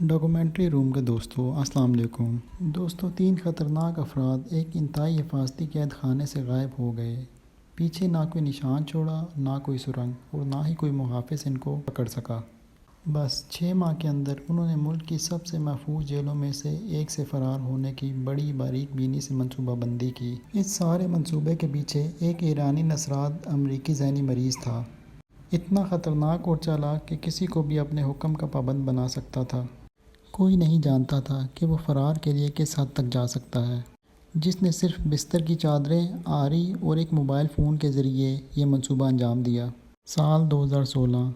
Documentary روم کے دوستو السلام علیکم دوستو 3 خطرناک افراد ایک انتہائی حفاظتی قید خانے سے غائب ہو گئے۔ پیچھے نہ کوئی نشان چھوڑا، نہ کوئی سرنگ اور نہ ہی کوئی محافظ ان کو پکڑ سکا۔ بس 6 ماہ کے اندر انہوں نے ملک کی سب سے محفوظ جیلوں میں سے ایک سے فرار ہونے کی بڑی باریک بینی سے منصوبہ بندی کی۔ اس سارے منصوبے کے پیچھے ایک ایرانی نژاد امریکی ذہنی مریض تھا، اتنا خطرناک اور چالاک کہ کسی کو بھی اپنے حکم کا پابند بنا سکتا تھا۔ کوئی نہیں جانتا تھا کہ وہ فرار کے لیے کس حد تک جا سکتا ہے، جس نے صرف بستر کی چادریں، آری اور ایک موبائل فون کے ذریعے یہ منصوبہ انجام دیا۔ سال 2016،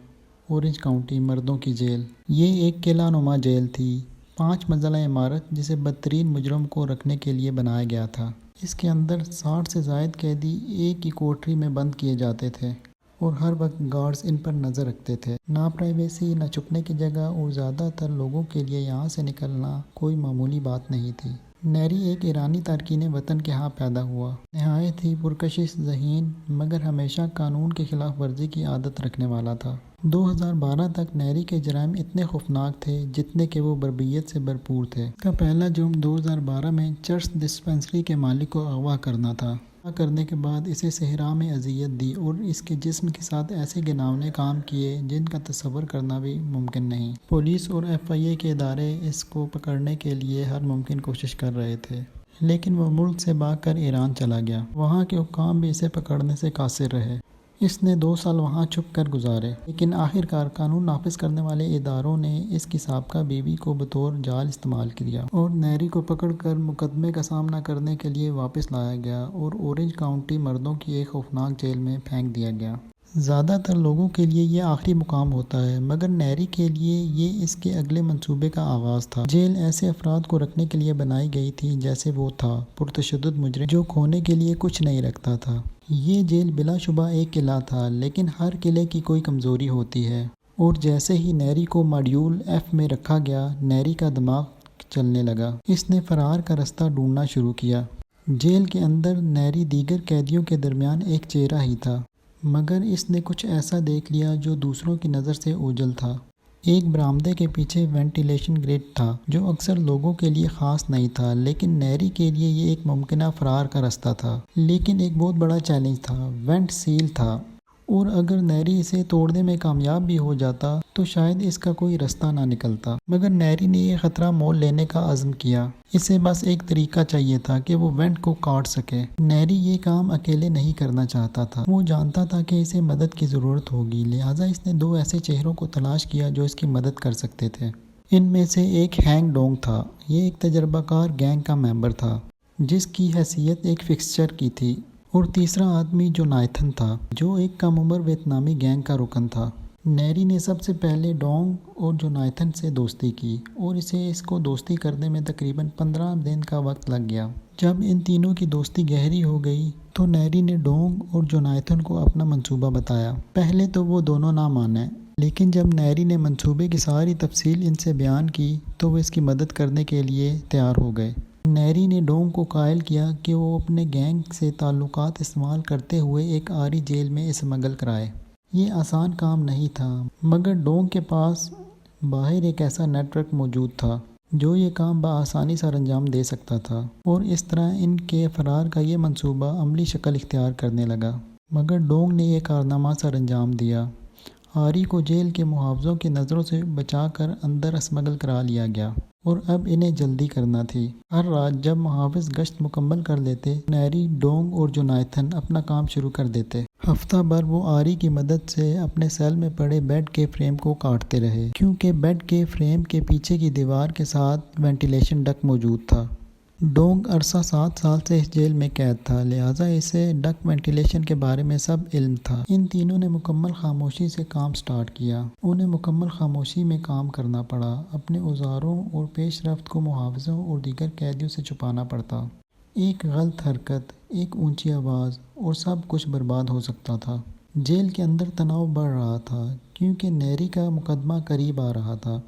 اورنج کاؤنٹی مردوں کی جیل۔ یہ ایک قلعہ نما جیل تھی، 5 منزلہ عمارت جسے بدترین مجرم کو رکھنے کے لیے بنایا گیا تھا۔ اس کے اندر 60 سے زائد قیدی ایک ہی کوٹری میں بند کیے جاتے تھے اور ہر وقت گارڈز ان پر نظر رکھتے تھے۔ نہ پرائیویسی، نہ چھپنے کی جگہ، اور زیادہ تر لوگوں کے لیے یہاں سے نکلنا کوئی معمولی بات نہیں تھی۔ نیری ایک ایرانی تارکین وطن کے ہاں پیدا ہوا۔ نہایت ہی پرکشش ذہین مگر ہمیشہ قانون کی خلاف ورزی کی عادت رکھنے والا تھا۔ 2012 تک نیری کے جرائم اتنے خوفناک تھے جتنے کہ وہ بربریت سے بھرپور تھے۔ اس کا پہلا جرم 2012 میں چرس ڈسپنسری کے مالک کو اغوا کرنا تھا۔ کرنے کے بعد اسے صحرا میں اذیت دی اور اس کے جسم کے ساتھ ایسے گھناؤنے کام کیے جن کا تصور کرنا بھی ممکن نہیں۔ پولیس اور FIA کے ادارے اس کو پکڑنے کے لیے ہر ممکن کوشش کر رہے تھے، لیکن وہ ملک سے بھاگ کر ایران چلا گیا۔ وہاں کے حکام بھی اسے پکڑنے سے قاصر رہے۔ اس نے 2 سال وہاں چھپ کر گزارے، لیکن آخرکار قانون نافذ کرنے والے اداروں نے اس کی سابقہ بیوی کو بطور جال استعمال کیا اور نیری کو پکڑ کر مقدمے کا سامنا کرنے کے لیے واپس لایا گیا اور اورنج کاؤنٹی مردوں کی ایک خوفناک جیل میں پھینک دیا گیا۔ زیادہ تر لوگوں کے لیے یہ آخری مقام ہوتا ہے، مگر نیری کے لیے یہ اس کے اگلے منصوبے کا آغاز تھا۔ جیل ایسے افراد کو رکھنے کے لیے بنائی گئی تھی جیسے وہ تھا، پرتشدد مجرم جو کھونے کے لیے کچھ نہیں رکھتا تھا۔ یہ جیل بلا شبہ ایک قلعہ تھا، لیکن ہر قلعے کی کوئی کمزوری ہوتی ہے، اور جیسے ہی نیری کو ماڈیول F میں رکھا گیا، نیری کا دماغ چلنے لگا۔ اس نے فرار کا رستہ ڈھونڈنا شروع کیا۔ جیل کے اندر نیری دیگر قیدیوں کے درمیان ایک چہرہ ہی تھا، مگر اس نے کچھ ایسا دیکھ لیا جو دوسروں کی نظر سے اوجھل تھا۔ ایک برآمدے کے پیچھے وینٹیلیشن گریٹ تھا جو اکثر لوگوں کے لیے خاص نہیں تھا، لیکن نیری کے لیے یہ ایک ممکنہ فرار کا رستہ تھا۔ لیکن ایک بہت بڑا چیلنج تھا، وینٹ سیل تھا، اور اگر نیری اسے توڑنے میں کامیاب بھی ہو جاتا تو شاید اس کا کوئی رستہ نہ نکلتا۔ مگر نیری نے یہ خطرہ مول لینے کا عزم کیا۔ اسے بس ایک طریقہ چاہیے تھا کہ وہ وینٹ کو کاٹ سکے۔ نیری یہ کام اکیلے نہیں کرنا چاہتا تھا، وہ جانتا تھا کہ اسے مدد کی ضرورت ہوگی، لہٰذا اس نے 2 ایسے چہروں کو تلاش کیا جو اس کی مدد کر سکتے تھے۔ ان میں سے ایک ہینگ ڈونگ تھا۔ یہ ایک تجربہ کار گینگ کا ممبر تھا جس کی حیثیت ایک فکسچر کی تھی، اور تیسرا آدمی جوناتھن تھا جو ایک کم عمر ویتنامی گینگ کا رکن تھا۔ نیری نے سب سے پہلے ڈونگ اور جوناتھن سے دوستی کی اور اس کو دوستی کرنے میں تقریباً 15 دن کا وقت لگ گیا۔ جب ان تینوں کی دوستی گہری ہو گئی تو نیری نے ڈونگ اور جوناتھن کو اپنا منصوبہ بتایا۔ پہلے تو وہ دونوں نہ مانے، لیکن جب نیری نے منصوبے کی ساری تفصیل ان سے بیان کی تو وہ اس کی مدد کرنے کے لیے تیار ہو گئے۔ نیری نے ڈونگ کو قائل کیا کہ وہ اپنے گینگ سے تعلقات استعمال کرتے ہوئے ایک آری جیل میں اسمگل کرائے۔ یہ آسان کام نہیں تھا، مگر ڈونگ کے پاس باہر ایک ایسا نیٹ ورک موجود تھا جو یہ کام بآسانی سر انجام دے سکتا تھا، اور اس طرح ان کے فرار کا یہ منصوبہ عملی شکل اختیار کرنے لگا۔ مگر ڈونگ نے یہ کارنامہ سر انجام دیا۔ آری کو جیل کے محافظوں کی نظروں سے بچا کر اندر اسمگل کرا لیا گیا، اور اب انہیں جلدی کرنا تھی۔ ہر رات جب محافظ گشت مکمل کر لیتے، نیری، ڈونگ اور جوناتھن اپنا کام شروع کر دیتے۔ ہفتہ بھر وہ آری کی مدد سے اپنے سیل میں پڑے بیڈ کے فریم کو کاٹتے رہے، کیونکہ بیڈ کے فریم کے پیچھے کی دیوار کے ساتھ وینٹیلیشن ڈکٹ موجود تھا۔ ڈونگ عرصہ 7 سال سے اس جیل میں قید تھا، لہٰذا اسے ڈکٹ وینٹیلیشن کے بارے میں سب علم تھا۔ ان تینوں نے مکمل خاموشی سے کام سٹارٹ کیا۔ انہیں مکمل خاموشی میں کام کرنا پڑا، اپنے اوزاروں اور پیش رفت کو محافظوں اور دیگر قیدیوں سے چھپانا پڑتا۔ ایک غلط حرکت، ایک اونچی آواز اور سب کچھ برباد ہو سکتا تھا۔ جیل کے اندر تناؤ بڑھ رہا تھا کیونکہ نیری کا مقدمہ قریب آ رہا تھا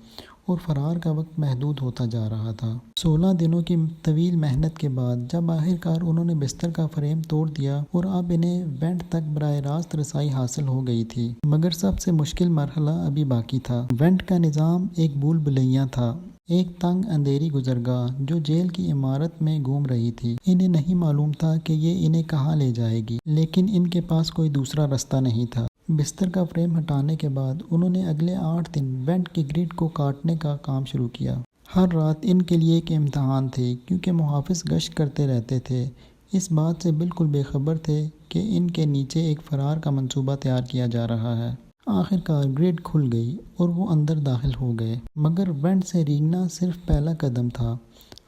اور فرار کا وقت محدود ہوتا جا رہا تھا۔ 16 دنوں کی طویل محنت کے بعد جب آخرکار انہوں نے بستر کا فریم توڑ دیا اور اب انہیں وینٹ تک براہ راست رسائی حاصل ہو گئی تھی، مگر سب سے مشکل مرحلہ ابھی باقی تھا۔ وینٹ کا نظام ایک بھول بھلیاں تھا۔ ایک تنگ اندھیری گزرگاہ جو جیل کی عمارت میں گھوم رہی تھی۔ انہیں نہیں معلوم تھا کہ یہ انہیں کہاں لے جائے گی، لیکن ان کے پاس کوئی دوسرا راستہ نہیں تھا۔ بستر کا فریم ہٹانے کے بعد انہوں نے اگلے 8 دن وینٹ کی گرڈ کو کاٹنے کا کام شروع کیا۔ ہر رات ان کے لیے ایک امتحان تھی، کیونکہ محافظ گشت کرتے رہتے تھے، اس بات سے بالکل بے خبر تھے کہ ان کے نیچے ایک فرار کا منصوبہ تیار کیا جا رہا ہے۔ آخر کار گرڈ کھل گئی اور وہ اندر داخل ہو گئے، مگر وینٹ سے رینگنا صرف پہلا قدم تھا۔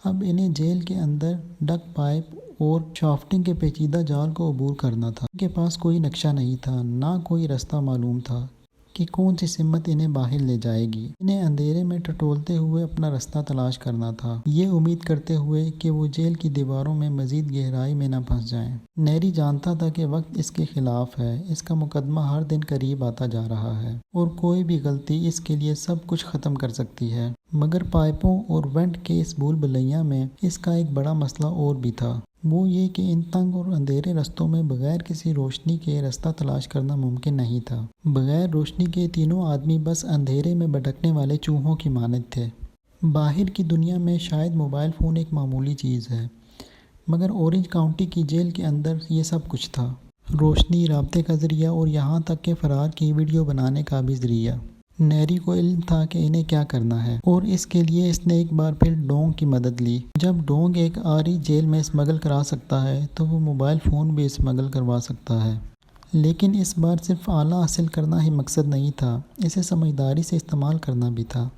اب انہیں جیل کے اندر ڈک پائپ اور شافٹنگ کے پیچیدہ جال کو عبور کرنا تھا۔ ان کے پاس کوئی نقشہ نہیں تھا، نہ کوئی راستہ معلوم تھا کہ کون سی سمت انہیں باہر لے جائے گی۔ انہیں اندھیرے میں ٹٹولتے ہوئے اپنا راستہ تلاش کرنا تھا، یہ امید کرتے ہوئے کہ وہ جیل کی دیواروں میں مزید گہرائی میں نہ پھنس جائیں۔ نیری جانتا تھا کہ وقت اس کے خلاف ہے، اس کا مقدمہ ہر دن قریب آتا جا رہا ہے، اور کوئی بھی غلطی اس کے لیے سب کچھ ختم کر سکتی ہے۔ مگر پائپوں اور وینٹ کے اس بھول بھلیاں میں اس کا ایک بڑا مسئلہ اور بھی تھا، وہ یہ کہ ان تنگ اور اندھیرے رستوں میں بغیر کسی روشنی کے راستہ تلاش کرنا ممکن نہیں تھا۔ بغیر روشنی کے تینوں آدمی بس اندھیرے میں بھٹکنے والے چوہوں کی مانند تھے۔ باہر کی دنیا میں شاید موبائل فون ایک معمولی چیز ہے، مگر اورنج کاؤنٹی کی جیل کے اندر یہ سب کچھ تھا: روشنی، رابطے کا ذریعہ اور یہاں تک کہ فرار کی ویڈیو بنانے کا بھی ذریعہ۔ نیری کو علم تھا کہ انہیں کیا کرنا ہے، اور اس کے لیے اس نے ایک بار پھر ڈونگ کی مدد لی۔ جب ڈونگ ایک آری جیل میں اسمگل کرا سکتا ہے تو وہ موبائل فون بھی اسمگل کروا سکتا ہے۔ لیکن اس بار صرف آلہ حاصل کرنا ہی مقصد نہیں تھا، اسے سمجھداری سے استعمال کرنا بھی تھا۔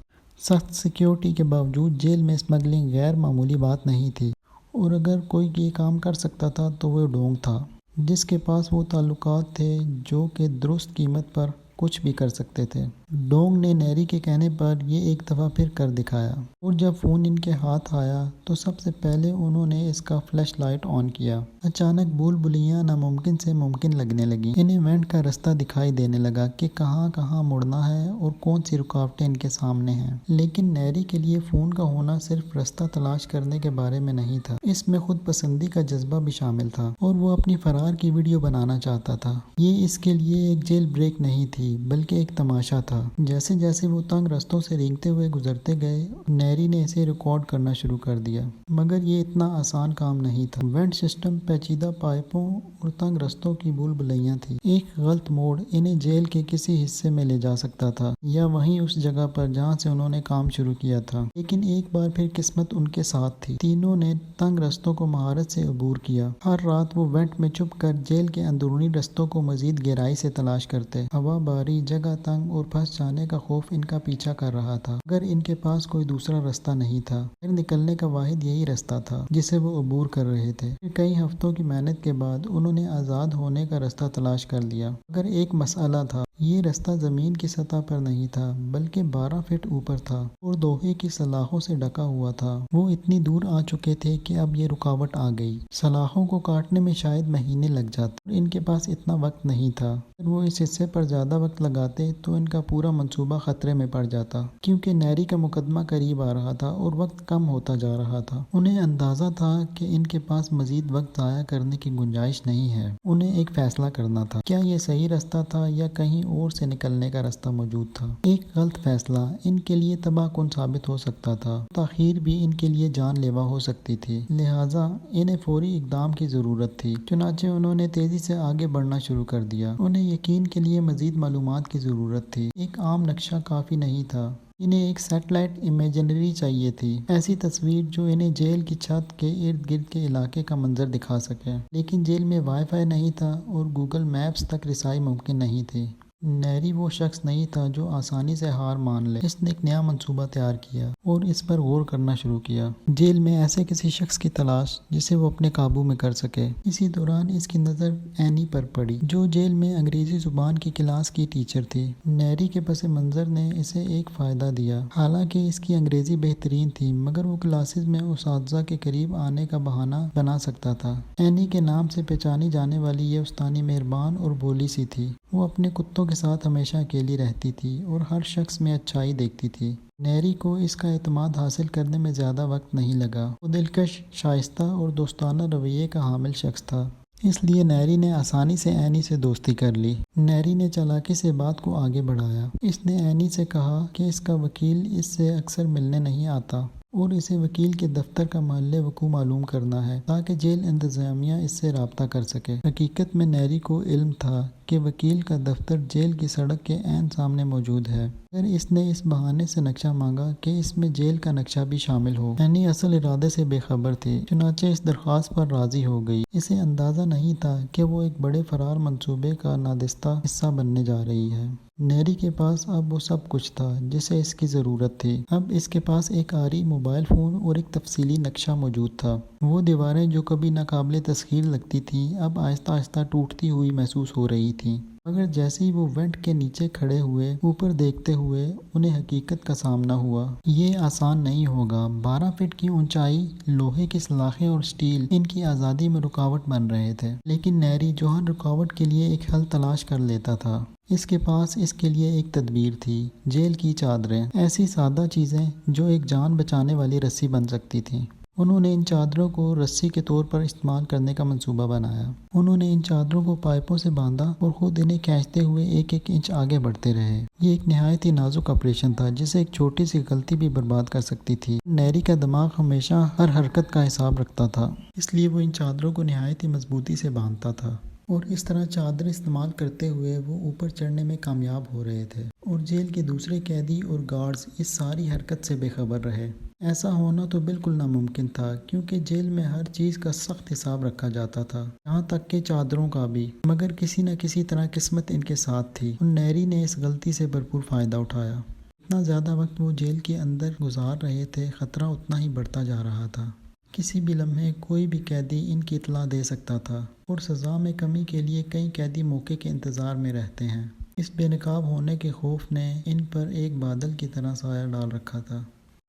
سخت سیکیورٹی کے باوجود جیل میں اسمگلنگ غیر معمولی بات نہیں تھی، اور اگر کوئی یہ کام کر سکتا تھا تو وہ ڈونگ تھا، جس کے پاس وہ تعلقات تھے جو کہ درست قیمت پر کچھ بھی کر سکتے تھے۔ ڈونگ نے نیری کے کہنے پر یہ ایک دفعہ پھر کر دکھایا، اور جب فون ان کے ہاتھ آیا تو سب سے پہلے انہوں نے اس کا فلیش لائٹ آن کیا۔ اچانک بھول بھلیاں ناممکن سے ممکن لگنے لگیں۔ انہیں وینٹ کا راستہ دکھائی دینے لگا کہ کہاں کہاں مڑنا ہے اور کون سی رکاوٹیں ان کے سامنے ہیں۔ لیکن نیری کے لیے فون کا ہونا صرف راستہ تلاش کرنے کے بارے میں نہیں تھا، اس میں خود پسندی کا جذبہ بھی شامل تھا، اور وہ اپنی فرار کی ویڈیو بنانا چاہتا تھا۔ یہ اس کے لیے ایک جیل بریک نہیں تھی، بلکہ ایک تماشا تھا۔ جیسے جیسے وہ تنگ رستوں سے رینگتے ہوئے گزرتے گئے، نیری نے اسے ریکارڈ کرنا شروع کر دیا، مگر یہ اتنا آسان کام نہیں تھا۔ وینٹ سسٹم، پیچیدہ پائپوں اور تنگ رستوں کی بھول بھلیاں تھی۔ ایک غلط موڑ انہیں جیل کے کسی حصے میں لے جا سکتا تھا، یا وہیں اس جگہ پر جہاں سے انہوں نے کام شروع کیا تھا۔ لیکن ایک بار پھر قسمت ان کے ساتھ تھی، تینوں نے تنگ رستوں کو مہارت سے عبور کیا۔ ہر رات وہ وینٹ میں چھپ کر جیل کے اندرونی رستوں کو مزید گہرائی سے تلاش کرتے۔ ہوا باری، جگہ تنگ اور پھنس جانے کا خوف ان کا پیچھا کر رہا تھا، مگر ان کے پاس کوئی دوسرا راستہ نہیں تھا۔ باہر نکلنے کا واحد یہی راستہ تھا جسے وہ عبور کر رہے تھے۔ پھر کئی ہفتوں کی محنت کے بعد انہوں نے آزاد ہونے کا راستہ تلاش کر لیا، مگر ایک مسئلہ تھا: یہ راستہ زمین کی سطح پر نہیں تھا، بلکہ 12 فٹ اوپر تھا اور لوہے کی سلاخوں سے ڈھکا ہوا تھا۔ وہ اتنی دور آ چکے تھے کہ اب یہ رکاوٹ آ گئی۔ سلاخوں کو کاٹنے میں شاید مہینے لگ جاتے، اور ان کے پاس اتنا وقت نہیں تھا۔ اگر وہ اس حصے پر زیادہ وقت لگاتے تو ان کا پورا منصوبہ خطرے میں پڑ جاتا، کیونکہ نیری کا مقدمہ قریب آ رہا تھا اور وقت کم ہوتا جا رہا تھا۔ انہیں اندازہ تھا کہ ان کے پاس مزید وقت ضائع کرنے کی گنجائش نہیں ہے۔ انہیں ایک فیصلہ کرنا تھا: کیا یہ صحیح راستہ تھا یا کہیں اور سے نکلنے کا راستہ موجود تھا؟ ایک غلط فیصلہ ان کے لیے تباہ کن ثابت ہو سکتا تھا، تاخیر بھی ان کے لیے جان لیوا ہو سکتی تھی۔ لہٰذا انہیں فوری اقدام کی ضرورت تھی۔ چنانچہ انہوں نے تیزی سے آگے بڑھنا شروع کر دیا۔ انہیں یقین کے لیے مزید معلومات کی ضرورت تھی۔ ایک عام نقشہ کافی نہیں تھا، انہیں ایک سیٹلائٹ امیجنری چاہیے تھی، ایسی تصویر جو انہیں جیل کی چھت کے ارد گرد کے علاقے کا منظر دکھا سکے۔ لیکن جیل میں وائی فائی نہیں تھا اور گوگل میپس تک رسائی ممکن نہیں تھی۔ نیری وہ شخص نہیں تھا جو آسانی سے ہار مان لے۔ اس نے ایک نیا منصوبہ تیار کیا اور اس پر غور کرنا شروع کیا۔ جیل میں ایسے کسی شخص کی تلاش جسے وہ اپنے قابو میں کر سکے۔ اسی دوران اس کی نظر اینی پر پڑی، جو جیل میں انگریزی زبان کی کلاس کی ٹیچر تھی۔ نیری کے پس منظر نے اسے ایک فائدہ دیا۔ حالانکہ اس کی انگریزی بہترین تھی، مگر وہ کلاسز میں اساتذہ کے قریب آنے کا بہانہ بنا سکتا تھا۔ اینی کے نام سے پہچانی جانے والی یہ استانی مہربان اور بھولی سی تھی۔ وہ اپنے کتوں کے ساتھ ہمیشہ اکیلی رہتی تھی اور ہر شخص میں اچھائی دیکھتی تھی۔ نیری کو اس کا اعتماد حاصل کرنے میں زیادہ وقت نہیں لگا۔ وہ دلکش، شائستہ اور دوستانہ رویے کا حامل شخص تھا۔ اس لیے نیری نے آسانی سے اینی سے دوستی کر لی۔ نیری نے چالاکی سے بات کو آگے بڑھایا۔ اس نے اینی سے کہا کہ اس کا وکیل اس سے اکثر ملنے نہیں آتا اور اسے وکیل کے دفتر کا محل وقوع معلوم کرنا ہے تاکہ جیل انتظامیہ اس سے رابطہ کر سکے۔ حقیقت میں نیری کو علم تھا کہ وکیل کا دفتر جیل کی سڑک کے عین سامنے موجود ہے، مگر اس نے اس بہانے سے نقشہ مانگا کہ اس میں جیل کا نقشہ بھی شامل ہو۔ اینی اصل ارادے سے بے خبر تھی، چنانچہ اس درخواست پر راضی ہو گئی۔ اسے اندازہ نہیں تھا کہ وہ ایک بڑے فرار منصوبے کا نادستہ حصہ بننے جا رہی ہے۔ نیری کے پاس اب وہ سب کچھ تھا جسے اس کی ضرورت تھی۔ اب اس کے پاس ایک آری موبائل فون اور ایک تفصیلی نقشہ موجود تھا۔ وہ دیواریں جو کبھی ناقابل تسخیر لگتی تھیں اب آہستہ آہستہ ٹوٹتی ہوئی محسوس ہو رہی تھیں، مگر جیسے ہی وہ وینٹ کے نیچے کھڑے ہوئے اوپر دیکھتے ہوئے انہیں حقیقت کا سامنا ہوا۔ یہ آسان نہیں ہوگا۔ 12 فٹ کی اونچائی، لوہے کی سلاخیں اور سٹیل ان کی آزادی میں رکاوٹ بن رہے تھے، لیکن نیری جو ہر رکاوٹ کے لیے ایک حل تلاش کر لیتا تھا۔ اس کے پاس اس کے لیے ایک تدبیر تھی، جیل کی چادریں، ایسی سادہ چیزیں جو ایک جان بچانے والی رسی بن سکتی تھیں۔ انہوں نے ان چادروں کو رسی کے طور پر استعمال کرنے کا منصوبہ بنایا۔ انہوں نے ان چادروں کو پائپوں سے باندھا اور خود انہیں کھینچتے ہوئے ایک ایک انچ آگے بڑھتے رہے۔ یہ ایک نہایت ہی نازک آپریشن تھا جسے ایک چھوٹی سی غلطی بھی برباد کر سکتی تھی۔ نیری کا دماغ ہمیشہ ہر حرکت کا حساب رکھتا تھا، اس لیے وہ ان چادروں کو نہایت ہی مضبوطی سے باندھتا تھا، اور اس طرح چادر استعمال کرتے ہوئے وہ اوپر چڑھنے میں کامیاب ہو رہے تھے، اور جیل کے دوسرے قیدی اور گارڈز اس ساری حرکت سے بے خبر رہے۔ ایسا ہونا تو بالکل ناممکن تھا کیونکہ جیل میں ہر چیز کا سخت حساب رکھا جاتا تھا، یہاں تک کہ چادروں کا بھی، مگر کسی نہ کسی طرح قسمت ان کے ساتھ تھی اور نیری نے اس غلطی سے بھرپور فائدہ اٹھایا۔ جتنا زیادہ وقت وہ جیل کے اندر گزار رہے تھے خطرہ اتنا ہی بڑھتا جا رہا تھا۔ کسی بھی لمحے کوئی بھی قیدی ان کی اطلاع دے سکتا تھا، اور سزا میں کمی کے لیے کئی قیدی موقع کے انتظار میں رہتے ہیں۔ اس بے نقاب ہونے کے خوف نے ان پر ایک بادل کی طرح سایہ ڈال رکھا تھا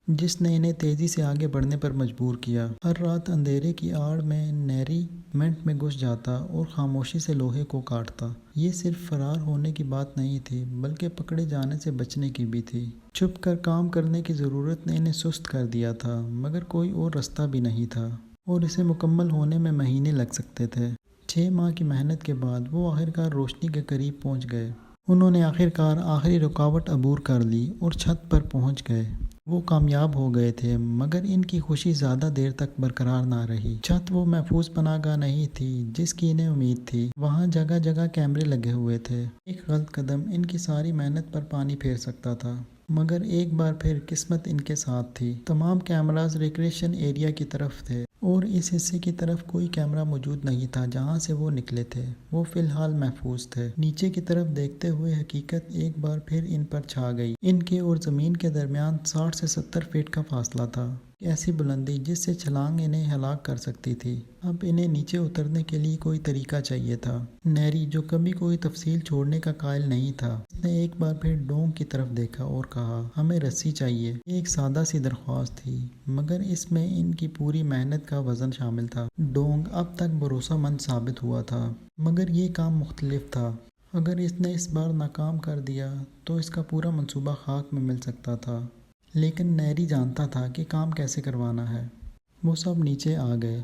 جس نے انہیں تیزی سے آگے بڑھنے پر مجبور کیا۔ ہر رات اندھیرے کی آڑ میں نیری منٹ میں گھس جاتا اور خاموشی سے لوہے کو کاٹتا۔ یہ صرف فرار ہونے کی بات نہیں تھی بلکہ پکڑے جانے سے بچنے کی بھی تھی۔ چھپ کر کام کرنے کی ضرورت نے انہیں سست کر دیا تھا، مگر کوئی اور رستہ بھی نہیں تھا اور اسے مکمل ہونے میں مہینے لگ سکتے تھے۔ 6 ماہ کی محنت کے بعد وہ آخرکار روشنی کے قریب پہنچ گئے۔ انہوں نے آخرکار آخری رکاوٹ عبور کر لی اور چھت پر پہنچ گئے۔ وہ کامیاب ہو گئے تھے، مگر ان کی خوشی زیادہ دیر تک برقرار نہ رہی۔ چھت وہ محفوظ پناہ گاہ نہیں تھی جس کی انہیں امید تھی۔ وہاں جگہ جگہ کیمرے لگے ہوئے تھے۔ ایک غلط قدم ان کی ساری محنت پر پانی پھیر سکتا تھا، مگر ایک بار پھر قسمت ان کے ساتھ تھی۔ تمام کیمراز ریکریشن ایریا کی طرف تھے اور اس حصے کی طرف کوئی کیمرہ موجود نہیں تھا جہاں سے وہ نکلے تھے۔ وہ فی الحال محفوظ تھے۔ نیچے کی طرف دیکھتے ہوئے حقیقت ایک بار پھر ان پر چھا گئی۔ ان کے اور زمین کے درمیان 60 سے 70 فٹ کا فاصلہ تھا، ایسی بلندی جس سے چھلانگ انہیں ہلاک کر سکتی تھی۔ اب انہیں نیچے اترنے کے لیے کوئی طریقہ چاہیے تھا۔ نیری جو کبھی کوئی تفصیل چھوڑنے کا قائل نہیں تھا، اس نے ایک بار پھر ڈونگ کی طرف دیکھا اور کہا، ہمیں رسی چاہیے۔ یہ ایک سادہ سی درخواست تھی، مگر اس میں ان کی پوری محنت کا وزن شامل تھا۔ ڈونگ اب تک بھروسہ مند ثابت ہوا تھا، مگر یہ کام مختلف تھا۔ اگر اس نے اس بار ناکام کر دیا تو اس کا پورا منصوبہ خاک میں مل سکتا تھا، لیکن نیری جانتا تھا کہ کام کیسے کروانا ہے۔ وہ سب نیچے آ گئے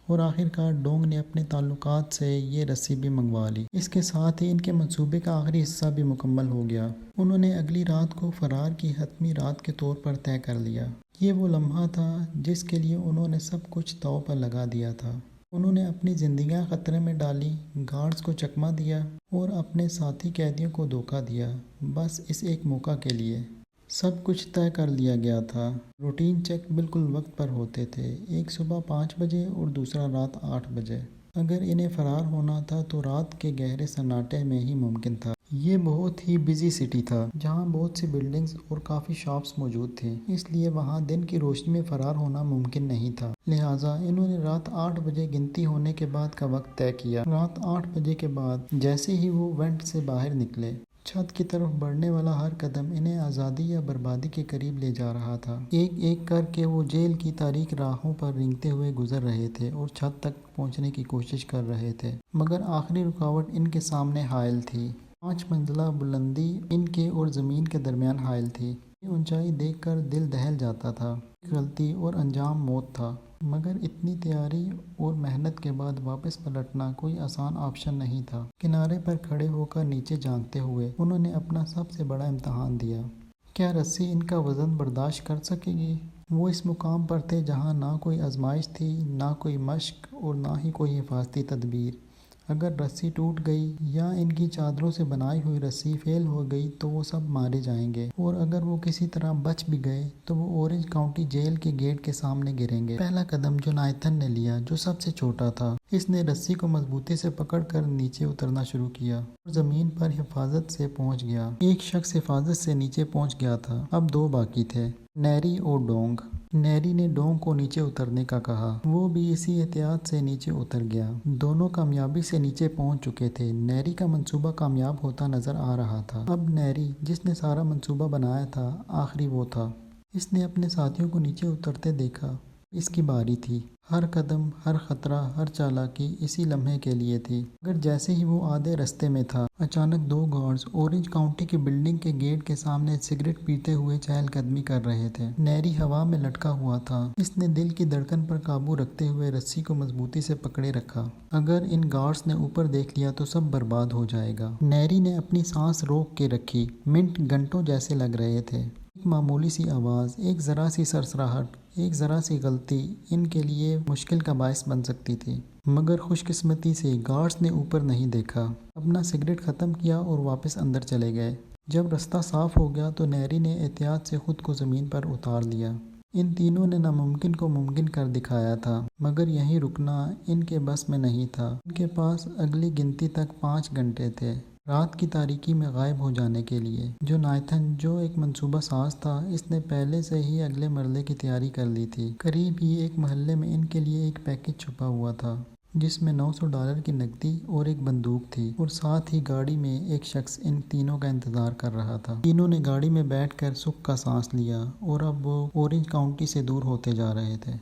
اور آخرکار ڈونگ نے اپنے تعلقات سے یہ رسی بھی منگوا لی۔ اس کے ساتھ ہی ان کے منصوبے کا آخری حصہ بھی مکمل ہو گیا۔ انہوں نے اگلی رات کو فرار کی حتمی رات کے طور پر طے کر لیا۔ یہ وہ لمحہ تھا جس کے لیے انہوں نے سب کچھ داؤ پر لگا دیا تھا۔ انہوں نے اپنی زندگیاں خطرے میں ڈالی، گارڈز کو چکمہ دیا اور اپنے ساتھی قیدیوں کو دھوکہ دیا، بس اس ایک موقع کے لیے۔ سب کچھ طے کر لیا گیا تھا۔ روٹین چیک بالکل وقت پر ہوتے تھے، ایک صبح 5 بجے اور دوسرا رات 8 بجے۔ اگر انہیں فرار ہونا تھا تو رات کے گہرے سناٹے میں ہی ممکن تھا۔ یہ بہت ہی بزی سٹی تھا جہاں بہت سی بلڈنگز اور کافی شاپس موجود تھیں، اس لیے وہاں دن کی روشنی میں فرار ہونا ممکن نہیں تھا۔ لہٰذا انہوں نے رات 8 بجے گنتی ہونے کے بعد کا وقت طے کیا۔ رات 8 بجے کے بعد جیسے ہی وہ وینٹ سے باہر نکلے، چھت کی طرف بڑھنے والا ہر قدم انہیں آزادی یا بربادی کے قریب لے جا رہا تھا۔ ایک ایک کر کے وہ جیل کی تاریک راہوں پر رینگتے ہوئے گزر رہے تھے اور چھت تک پہنچنے کی کوشش کر رہے تھے، مگر آخری رکاوٹ ان کے سامنے حائل تھی۔ 5 منزلہ بلندی ان کے اور زمین کے درمیان حائل تھی۔ یہ اونچائی دیکھ کر دل دہل جاتا تھا۔ غلطی اور انجام موت تھا، مگر اتنی تیاری اور محنت کے بعد واپس پلٹنا کوئی آسان آپشن نہیں تھا۔ کنارے پر کھڑے ہو کر نیچے جھانکتے ہوئے انہوں نے اپنا سب سے بڑا امتحان دیا۔ کیا رسی ان کا وزن برداشت کر سکے گی؟ وہ اس مقام پر تھے جہاں نہ کوئی آزمائش تھی، نہ کوئی مشق اور نہ ہی کوئی حفاظتی تدبیر۔ اگر رسی ٹوٹ گئی یا ان کی چادروں سے بنائی ہوئی رسی فیل ہو گئی تو وہ سب مارے جائیں گے، اور اگر وہ کسی طرح بچ بھی گئے تو وہ اورنج کاؤنٹی جیل کے گیٹ کے سامنے گریں گے۔ پہلا قدم جو نائتھن نے لیا، جو سب سے چھوٹا تھا، اس نے رسی کو مضبوطی سے پکڑ کر نیچے اترنا شروع کیا اور زمین پر حفاظت سے پہنچ گیا۔ ایک شخص حفاظت سے نیچے پہنچ گیا تھا، اب دو باقی تھے، نیری اور ڈونگ۔ نیری نے ڈونگ کو نیچے اترنے کا کہا، وہ بھی اسی احتیاط سے نیچے اتر گیا۔ دونوں کامیابی سے نیچے پہنچ چکے تھے۔ نیری کا منصوبہ کامیاب ہوتا نظر آ رہا تھا۔ اب نیری، جس نے سارا منصوبہ بنایا تھا، آخری وہ تھا۔ اس نے اپنے ساتھیوں کو نیچے اترتے دیکھا۔ اس کی باری تھی۔ ہر قدم، ہر خطرہ، ہر چالاکی اسی لمحے کے لیے تھی۔ مگر جیسے ہی وہ آدھے رستے میں تھا، اچانک دو گارڈز اورنج کاؤنٹی کی بلڈنگ کے گیٹ کے سامنے سگریٹ پیتے ہوئے چہل قدمی کر رہے تھے۔ نیری ہوا میں لٹکا ہوا تھا۔ اس نے دل کی دھڑکن پر قابو رکھتے ہوئے رسی کو مضبوطی سے پکڑے رکھا۔ اگر ان گارڈز نے اوپر دیکھ لیا تو سب برباد ہو جائے گا۔ نیری نے اپنی سانس روک کے رکھی۔ منٹ گھنٹوں جیسے لگ رہے تھے۔ ایک معمولی سی آواز، ایک ذرا سی سرسراہٹ، ایک ذرا سی غلطی ان کے لیے مشکل کا باعث بن سکتی تھی۔ مگر خوش قسمتی سے گارڈز نے اوپر نہیں دیکھا، اپنا سگریٹ ختم کیا اور واپس اندر چلے گئے۔ جب رستہ صاف ہو گیا تو نیری نے احتیاط سے خود کو زمین پر اتار لیا۔ ان تینوں نے ناممکن کو ممکن کر دکھایا تھا، مگر یہیں رکنا ان کے بس میں نہیں تھا۔ ان کے پاس اگلی گنتی تک 5 گھنٹے تھے، رات کی تاریکی میں غائب ہو جانے کے لیے۔ جو نائتھن، جو ایک منصوبہ ساز تھا، اس نے پہلے سے ہی اگلے مرحلے کی تیاری کر لی تھی۔ قریب ہی ایک محلے میں ان کے لیے ایک پیکج چھپا ہوا تھا، جس میں $900 کی نقدی اور ایک بندوق تھی، اور ساتھ ہی گاڑی میں ایک شخص ان تینوں کا انتظار کر رہا تھا۔ تینوں نے گاڑی میں بیٹھ کر سکھ کا سانس لیا، اور اب وہ اورنج کاؤنٹی سے دور ہوتے جا رہے تھے۔